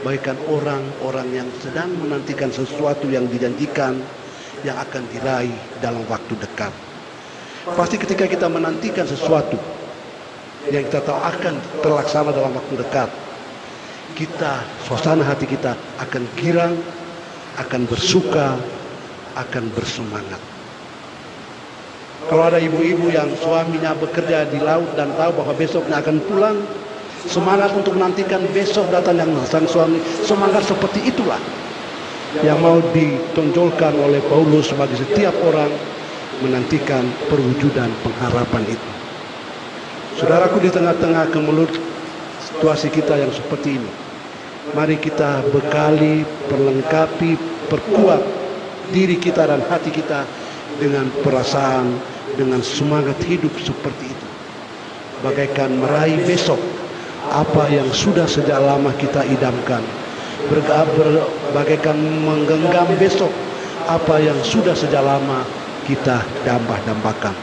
bagaikan orang-orang yang sedang menantikan sesuatu yang dijanjikan yang akan diraih dalam waktu dekat. Pasti ketika kita menantikan sesuatu yang kita tahu akan terlaksana dalam waktu dekat, suasana hati kita akan girang, akan bersuka, akan bersemangat. Kalau ada ibu-ibu yang suaminya bekerja di laut dan tahu bahwa besoknya akan pulang, semangat untuk menantikan besok datang yang sang suami, semangat seperti itulah yang mau ditonjolkan oleh Paulus bagi setiap orang menantikan perwujudan pengharapan itu. Saudaraku, di tengah-tengah kemelut situasi kita yang seperti ini, mari kita bekali, perlengkapi, perkuat diri kita dan hati kita dengan perasaan, dengan semangat hidup seperti itu. Bagaikan meraih besok apa yang sudah sejak lama kita idamkan. Bagaikan menggenggam besok apa yang sudah sejak lama kita dambakan.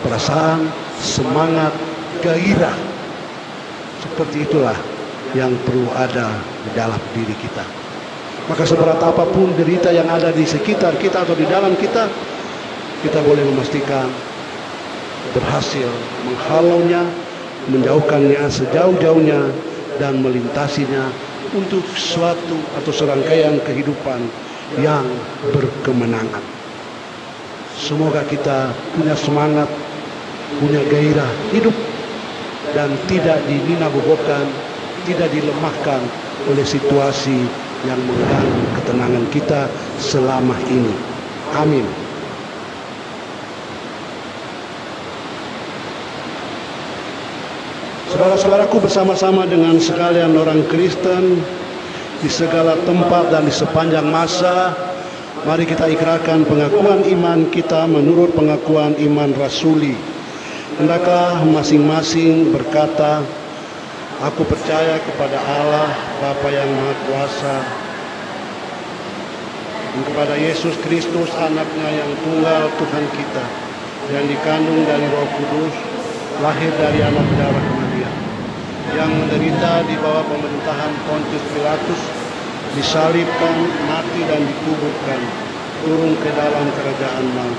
Perasaan, semangat, gairah, seperti itulah yang perlu ada di dalam diri kita. Maka seberat apapun derita yang ada di sekitar kita atau di dalam kita, kita boleh memastikan berhasil menghalaunya, menjauhkannya sejauh-jauhnya, dan melintasinya untuk suatu atau serangkaian kehidupan yang berkemenangan. Semoga kita punya semangat, punya gairah hidup, dan tidak dininabobokan, tidak dilemahkan oleh situasi yang mengganggu ketenangan kita selama ini. Amin. Saudara-saudaraku, bersama-sama dengan sekalian orang Kristen di segala tempat dan di sepanjang masa, mari kita ikrarkan pengakuan iman kita menurut pengakuan iman rasuli. Hendaklah masing-masing berkata, aku percaya kepada Allah Bapa yang Maha Kuasa, dan kepada Yesus Kristus anaknya yang tunggal Tuhan kita, yang dikandung dari Roh Kudus, lahir dari anak darah Maria, yang menderita di bawah pemerintahan Pontius Pilatus, disalibkan, mati dan dikuburkan, turun ke dalam kerajaan maut.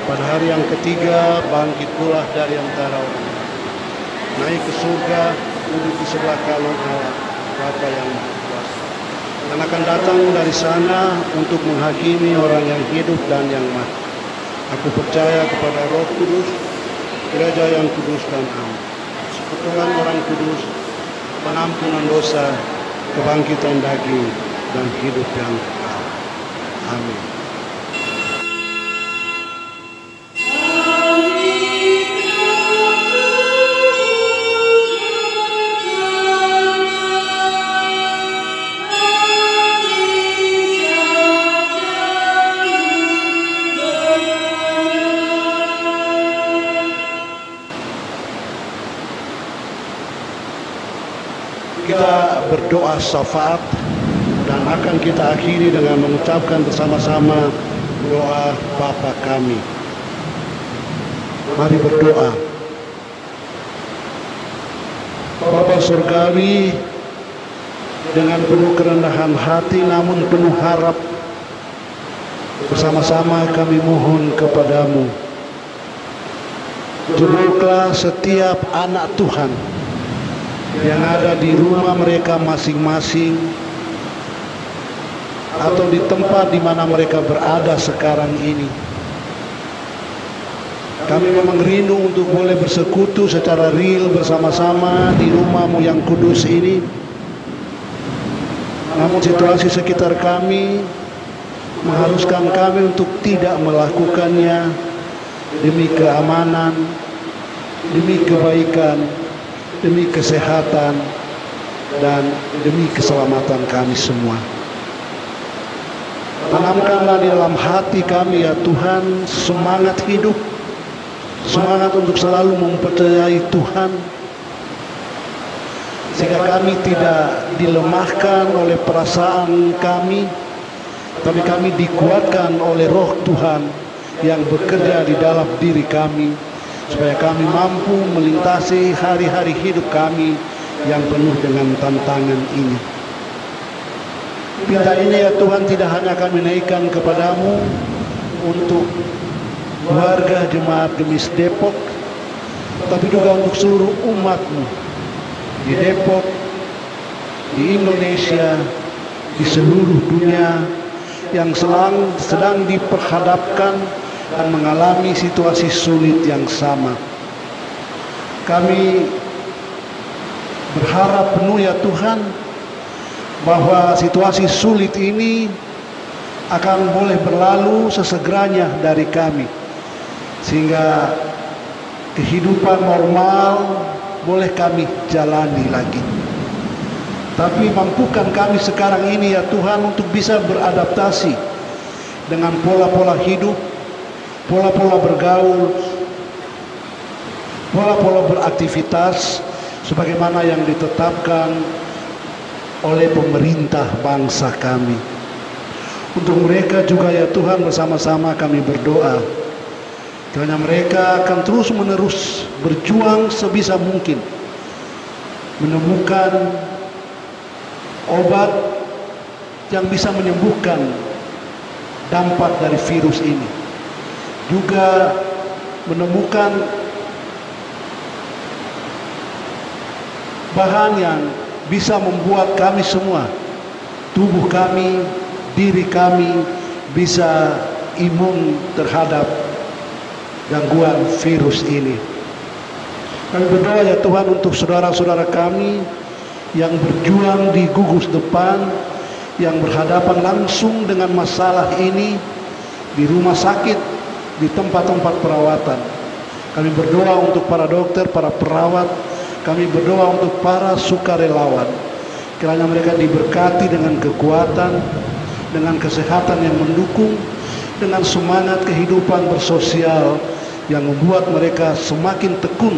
Pada hari yang ketiga bangkit pula dari antara orang, naik ke surga, duduk di sebelah kanan Allah Bapa yang Maha Kuasa, dan akan datang dari sana untuk menghakimi orang yang hidup dan yang mati. Aku percaya kepada Roh Kudus, gereja yang kudus dan am, persekutuan orang kudus, pengampunan dosa, kebangkitan daging, dan hidup yang kekal. Amin. Kita berdoa syafaat dan akan kita akhiri dengan mengucapkan bersama-sama doa Bapa kami. Mari berdoa. Bapa surgawi, dengan penuh kerendahan hati namun penuh harap, bersama-sama kami mohon kepadamu, Jemputlah setiap anak Tuhan yang ada di rumah mereka masing-masing atau di tempat di mana mereka berada sekarang ini. Kami memang rindu untuk boleh bersekutu secara real bersama-sama di rumah-Mu yang kudus ini. Namun situasi sekitar kami mengharuskan kami untuk tidak melakukannya demi keamanan, demi kebaikan, demi kesehatan, dan demi keselamatan kami semua. Tanamkanlah di dalam hati kami ya Tuhan semangat hidup, semangat untuk selalu mempercayai Tuhan, sehingga kami tidak dilemahkan oleh perasaan kami, tapi kami dikuatkan oleh Roh Tuhan yang bekerja di dalam diri kami, supaya kami mampu melintasi hari-hari hidup kami yang penuh dengan tantangan ini. Pinta ini ya Tuhan tidak hanya kami naikkan kepadamu untuk warga jemaat Gemis Depok, tapi juga untuk seluruh umat-Mu di Depok, di Indonesia, di seluruh dunia yang sedang diperhadapkan dan mengalami situasi sulit yang sama. Kami berharap penuh ya Tuhan bahwa situasi sulit ini akan boleh berlalu sesegeranya dari kami, sehingga kehidupan normal boleh kami jalani lagi. Tapi mampukan kami sekarang ini ya Tuhan untuk bisa beradaptasi dengan pola-pola hidup, pola-pola bergaul, pola-pola beraktivitas sebagaimana yang ditetapkan oleh pemerintah bangsa kami. Untuk mereka juga ya Tuhan bersama-sama kami berdoa, karena mereka akan terus-menerus berjuang sebisa mungkin menemukan obat yang bisa menyembuhkan dampak dari virus ini, juga menemukan bahan yang bisa membuat kami semua, tubuh kami, diri kami bisa imun terhadap gangguan virus ini. Kami berdoa ya Tuhan untuk saudara-saudara kami yang berjuang di gugus depan, yang berhadapan langsung dengan masalah ini di rumah sakit, di tempat-tempat perawatan. Kami berdoa untuk para dokter, para perawat. Kami berdoa untuk para sukarelawan, kiranya mereka diberkati dengan kekuatan, dengan kesehatan yang mendukung, dengan semangat kehidupan bersosial yang membuat mereka semakin tekun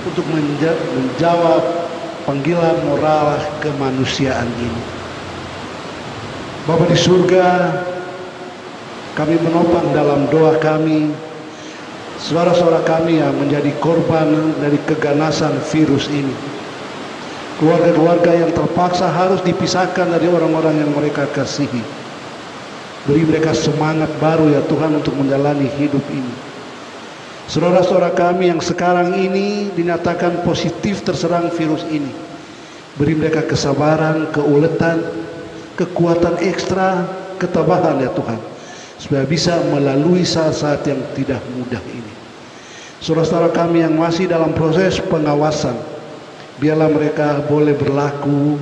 untuk menjawab panggilan moral kemanusiaan ini. Bapa di surga, kami menopang dalam doa kami saudara-saudara kami yang menjadi korban dari keganasan virus ini, keluarga-keluarga yang terpaksa harus dipisahkan dari orang-orang yang mereka kasihi. Beri mereka semangat baru ya Tuhan untuk menjalani hidup ini. Saudara-saudara kami yang sekarang ini dinyatakan positif terserang virus ini, beri mereka kesabaran, keuletan, kekuatan ekstra, ketabahan ya Tuhan, supaya bisa melalui saat-saat yang tidak mudah ini. Saudara-saudara kami yang masih dalam proses pengawasan, biarlah mereka boleh berlaku,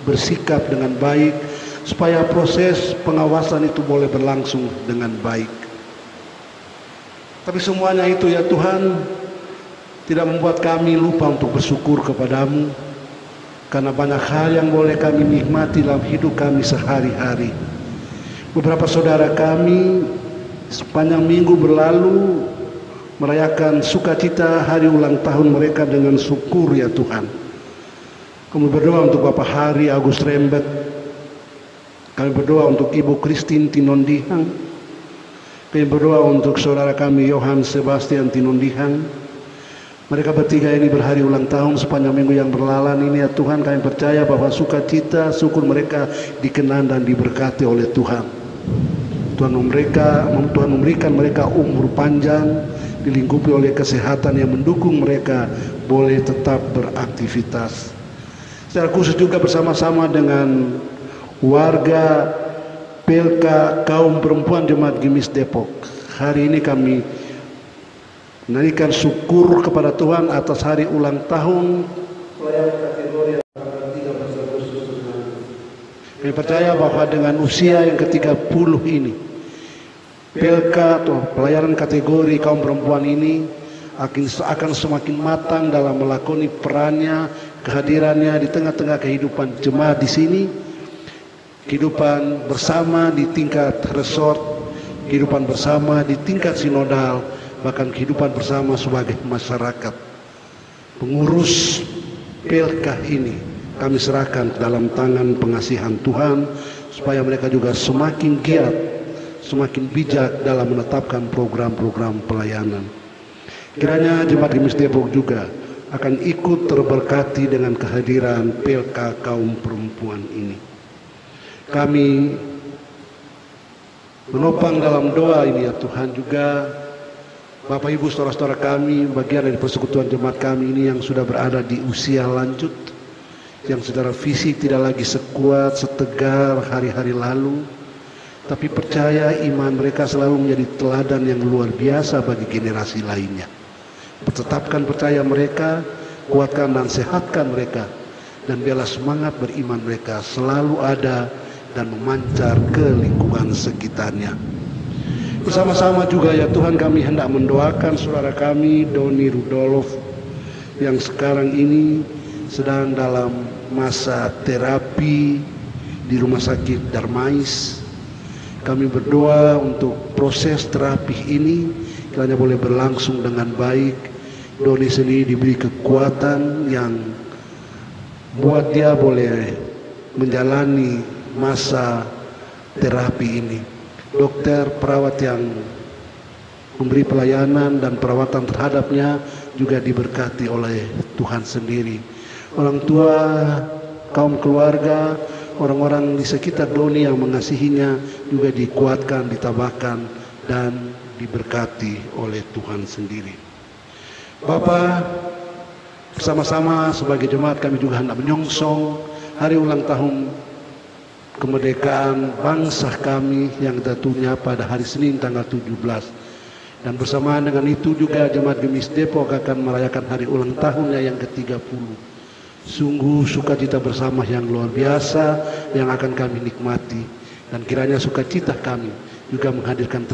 bersikap dengan baik, supaya proses pengawasan itu boleh berlangsung dengan baik. Tapi semuanya itu ya Tuhan tidak membuat kami lupa untuk bersyukur kepadamu, karena banyak hal yang boleh kami nikmati dalam hidup kami sehari-hari. Beberapa saudara kami sepanjang minggu berlalu merayakan sukacita hari ulang tahun mereka dengan syukur ya Tuhan. Kami berdoa untuk Bapak Hari Agus Rembet, kami berdoa untuk Ibu Christine Tinondihang, kami berdoa untuk saudara kami Yohan Sebastian Tinondihang. Mereka bertiga ini berhari ulang tahun sepanjang minggu yang berlalu ini ya Tuhan. Kami percaya bahwa sukacita, syukur mereka dikenan dan diberkati oleh Tuhan. Tuhan memberikan mereka umur panjang, dilingkupi oleh kesehatan yang mendukung mereka boleh tetap beraktivitas. Secara khusus juga bersama-sama dengan warga PLK Kaum Perempuan Jemaat Gimis Depok, hari ini kami menaikkan syukur kepada Tuhan atas hari ulang tahun pelayanan kategori yang ke-13 Agustus. Kami percaya bahwa dengan usia yang ke-30 ini, PLK atau pelayanan kategori kaum perempuan ini akan semakin matang dalam melakoni perannya, kehadirannya di tengah-tengah kehidupan jemaat di sini, kehidupan bersama di tingkat resort, kehidupan bersama di tingkat sinodal, bahkan kehidupan bersama sebagai masyarakat. Pengurus PLK ini kami serahkan dalam tangan pengasihan Tuhan, supaya mereka juga semakin giat, semakin bijak dalam menetapkan program-program pelayanan. Kiranya Jemaat Gimis Depok juga akan ikut terberkati dengan kehadiran PLK Kaum Perempuan ini. Kami menopang dalam doa ini ya Tuhan juga Bapak Ibu saudara-saudara kami, bagian dari persekutuan jemaat kami ini yang sudah berada di usia lanjut, yang secara fisik tidak lagi sekuat, setegar hari-hari lalu, tapi percaya iman mereka selalu menjadi teladan yang luar biasa bagi generasi lainnya. Tetapkan percaya mereka, kuatkan dan sehatkan mereka, dan biarlah semangat beriman mereka selalu ada dan memancar ke lingkungan sekitarnya. Bersama-sama juga ya Tuhan kami hendak mendoakan saudara kami Doni Rudolf yang sekarang ini sedang dalam masa terapi di Rumah Sakit Darmais. Kami berdoa untuk proses terapi ini kiranya boleh berlangsung dengan baik. Doni sendiri diberi kekuatan yang buat dia boleh menjalani masa terapi ini. Dokter, perawat yang memberi pelayanan dan perawatan terhadapnya juga diberkati oleh Tuhan sendiri. Orang tua, kaum keluarga, orang-orang di sekitar Doni yang mengasihinya juga dikuatkan, ditabahkan dan diberkati oleh Tuhan sendiri. Bapak, bersama-sama sebagai jemaat kami juga hendak menyongsong hari ulang tahun kemerdekaan bangsa kami yang tentunya pada hari Senin tanggal 17. Dan bersamaan dengan itu juga Jemaat Gimis Depok akan merayakan hari ulang tahunnya yang ke-30. Sungguh sukacita bersama yang luar biasa yang akan kami nikmati, dan kiranya sukacita kami juga menghadirkan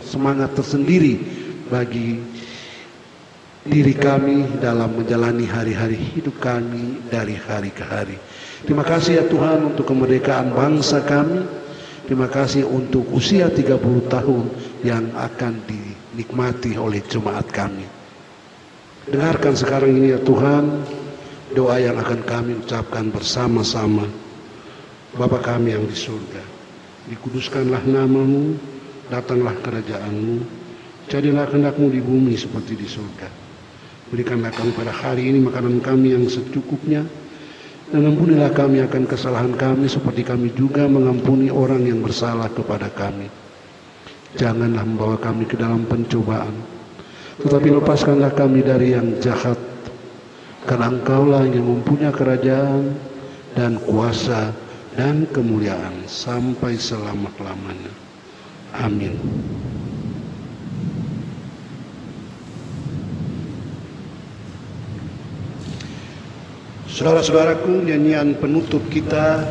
semangat tersendiri bagi diri kami dalam menjalani hari-hari hidup kami dari hari ke hari. Terima kasih ya Tuhan untuk kemerdekaan bangsa kami. Terima kasih untuk usia 30 tahun yang akan dinikmati oleh jemaat kami. Dengarkan sekarang ini ya Tuhan doa yang akan kami ucapkan bersama-sama. Bapa kami yang di surga, dikuduskanlah namamu, datanglah kerajaanmu, jadilah kehendak-mu di bumi seperti di surga. Berikanlah kami pada hari ini makanan kami yang secukupnya, dan ampunilah kami akan kesalahan kami seperti kami juga mengampuni orang yang bersalah kepada kami. Janganlah membawa kami ke dalam pencobaan, tetapi lepaskanlah kami dari yang jahat, karena Engkaulah yang mempunyai kerajaan dan kuasa dan kemuliaan sampai selama-lamanya. Amin. Saudara-saudaraku, nyanyian penutup kita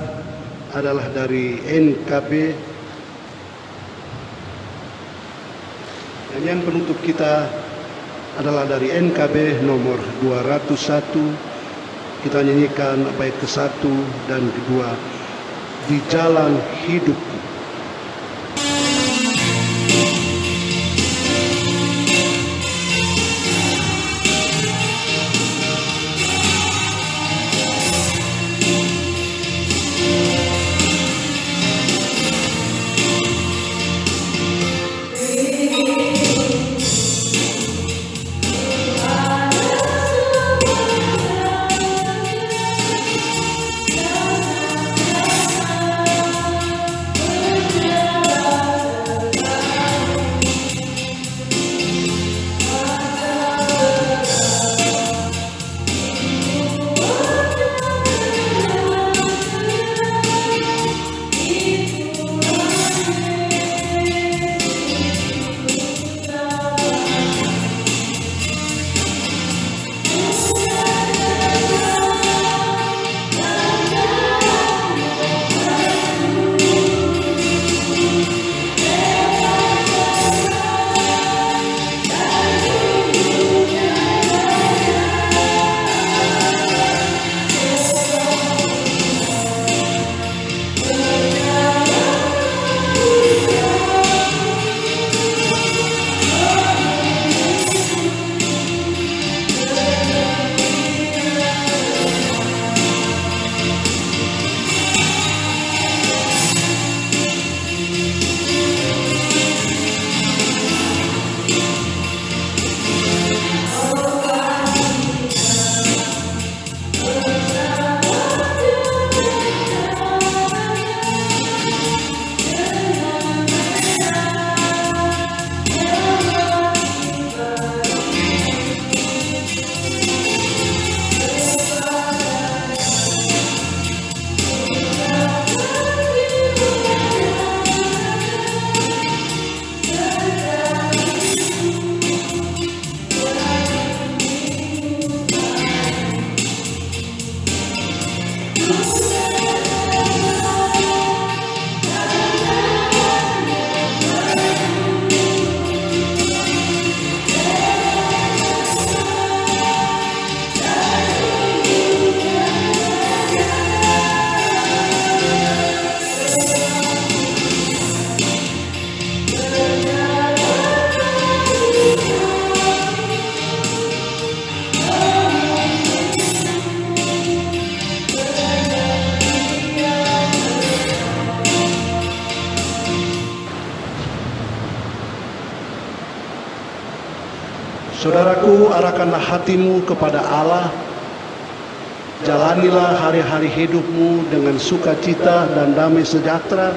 adalah dari NKB. Nyanyian penutup kita adalah dari NKB nomor 201. Kita nyanyikan bait ke-1 dan kedua, Di Jalan Hidupku. Saudaraku, arahkanlah hatimu kepada Allah. Jalanilah hari-hari hidupmu dengan sukacita dan damai sejahtera.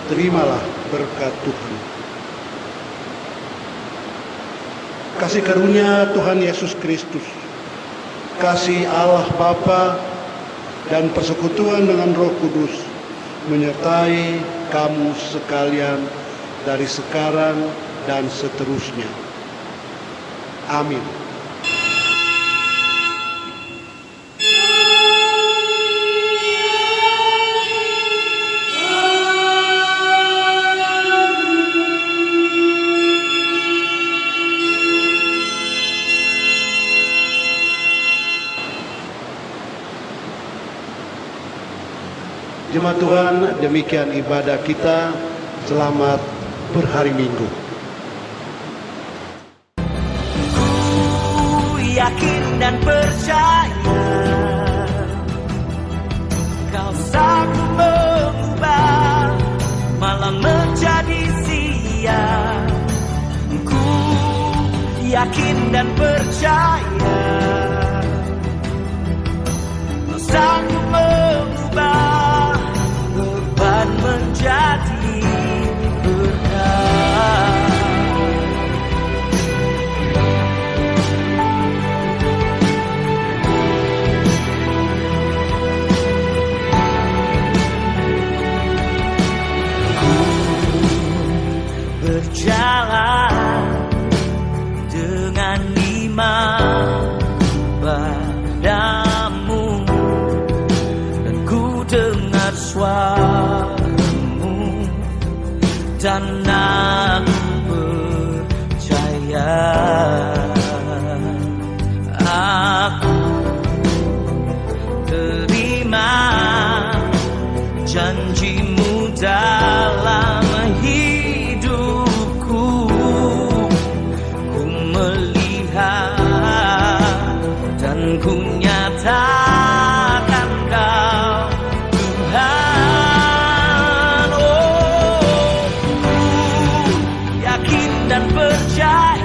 Terimalah berkat Tuhan. Kasih karunia Tuhan Yesus Kristus, kasih Allah Bapa, dan persekutuan dengan Roh Kudus menyertai kamu sekalian dari sekarang dan seterusnya. Amin. Jemaat Tuhan, demikian ibadah kita. Selamat berhari Minggu. Ku yakin dan percaya Kau sanggup mengubah malam menjadi siang. Ku yakin dan percaya Kau sanggup mengubah beban menjadi berkah. Ku berjalan dengan iman padamu, dan ku dengar suaramu, dan aku percaya. Aku terima janjimu dalam hidupku. Ku melihat dan ku nyatakan Kau Tuhan. Oh, ku yakin dan percaya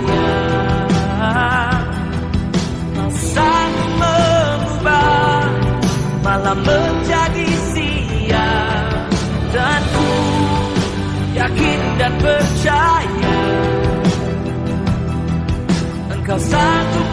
Kau sanggup mengubah malam menjadi siang, dan ku yakin dan percaya Engkau sanggup